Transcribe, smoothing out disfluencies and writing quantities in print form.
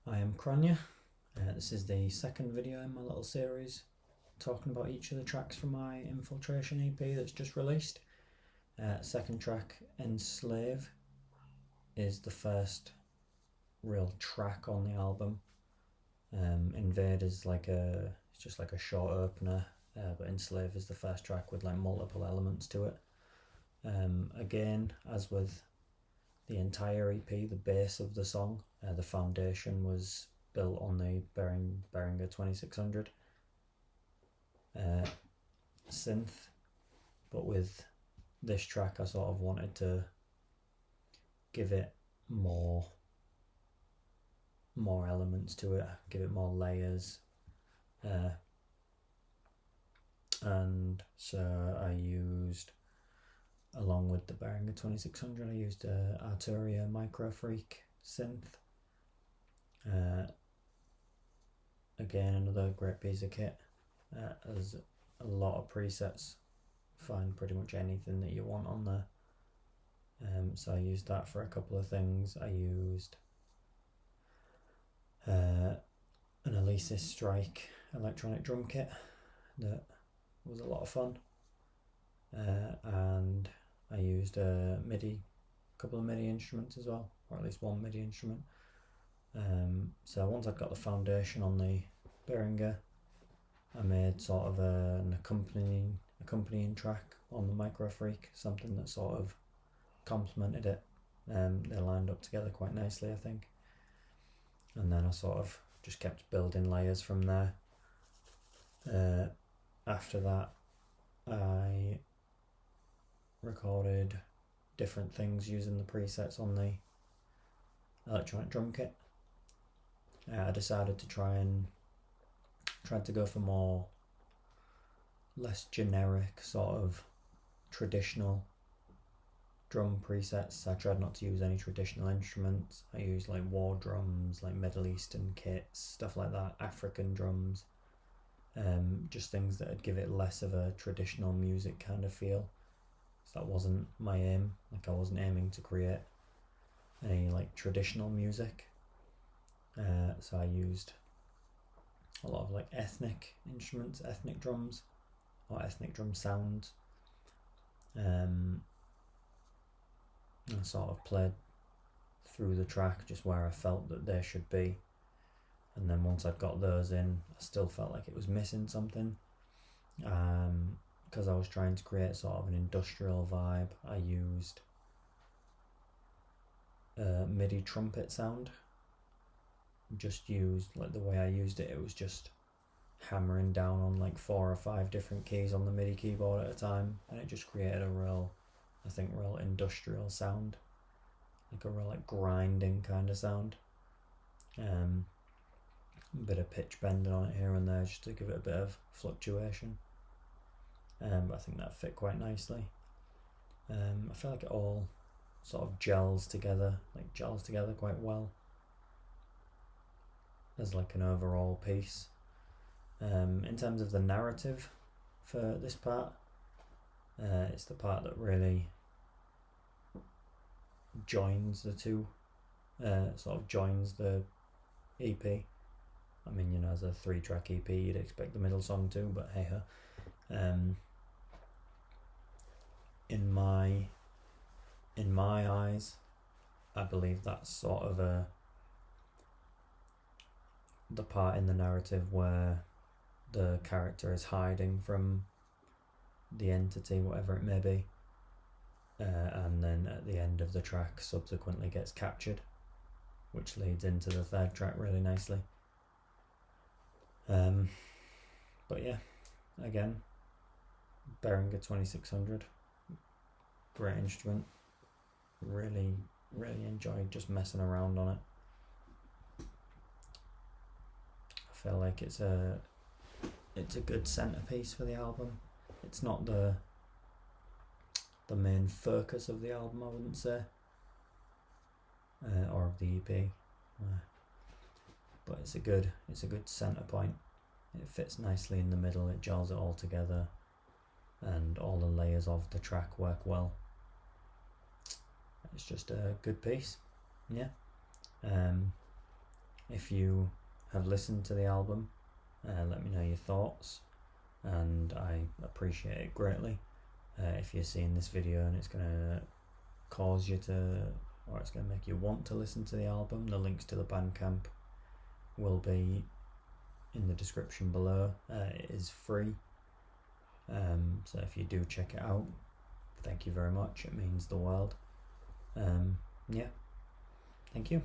I am Kronya. This is the second video in my little series talking about each of the tracks from my Infiltration EP that's just released. Second track, Enslave, is the first real track on the album. Invade is it's just like a short opener, but Enslave is the first track with like multiple elements to it. Again, as with the entire EP, the base of the song, the foundation was built on the Behringer 2600 synth, but with this track I sort of wanted to give it more elements to it, give it more layers, and so I used, along with the Behringer 2600, I used a Arturia Micro Freak synth. Again, another great piece of kit. There's a lot of presets. Find pretty much anything that you want on there. So I used that for a couple of things. I used an Alesis Strike electronic drum kit that was a lot of fun. And I used a couple of MIDI instruments as well, or at least one MIDI instrument. So once I'd got the foundation on the Behringer, I made sort of an accompanying track on the Micro Freak, something that sort of complemented it. They lined up together quite nicely, I think. And then I sort of just kept building layers from there. After that, I recorded different things using the presets on the electronic drum kit. I decided to try to go for less generic sort of traditional drum presets. I tried not to use any traditional instruments. I used like war drums, like Middle Eastern kits, stuff like that, African drums, just things that would give it less of a traditional music kind of feel. So that wasn't my aim. Like, I wasn't aiming to create any like traditional music. So I used a lot of like ethnic instruments, ethnic drums, or ethnic drum sounds. I sort of played through the track just where I felt that they should be, and then once I'd got those in, I still felt like it was missing something, because I was trying to create sort of an industrial vibe. I used a MIDI trumpet sound. Just used, like, the way I used it, it was just hammering down on like 4 or 5 different keys on the MIDI keyboard at a time, and it just created a real industrial sound, like a real like grinding kind of sound. A bit of pitch bending on it here and there just to give it a bit of fluctuation. But I think that fit quite nicely. I feel like it all sort of gels together quite well as like an overall piece. In terms of the narrative for this part, it's the part that really joins the two, sort of joins the EP. I mean, you know, as a 3-track EP, you'd expect the middle song too, but hey ho. In my eyes, I believe that's sort of the part in the narrative where the character is hiding from the entity, whatever it may be, and then at the end of the track subsequently gets captured, which leads into the third track really nicely. But yeah, again, Behringer 2600, great instrument. Really enjoyed just messing around on it. I feel like it's a good centerpiece for the album. It's not the main focus of the album, I wouldn't say, or of the EP, but it's a good center point. It fits nicely in the middle. It gels it all together, and all the layers of the track work well. It's just a good piece. Yeah. If you have listened to the album, let me know your thoughts, and I appreciate it greatly. If you're seeing this video and it's going to cause you to, or it's going to make you want to listen to the album, the links to the Bandcamp will be in the description below. It is free, so if you do check it out, thank you very much, it means the world. Yeah, thank you.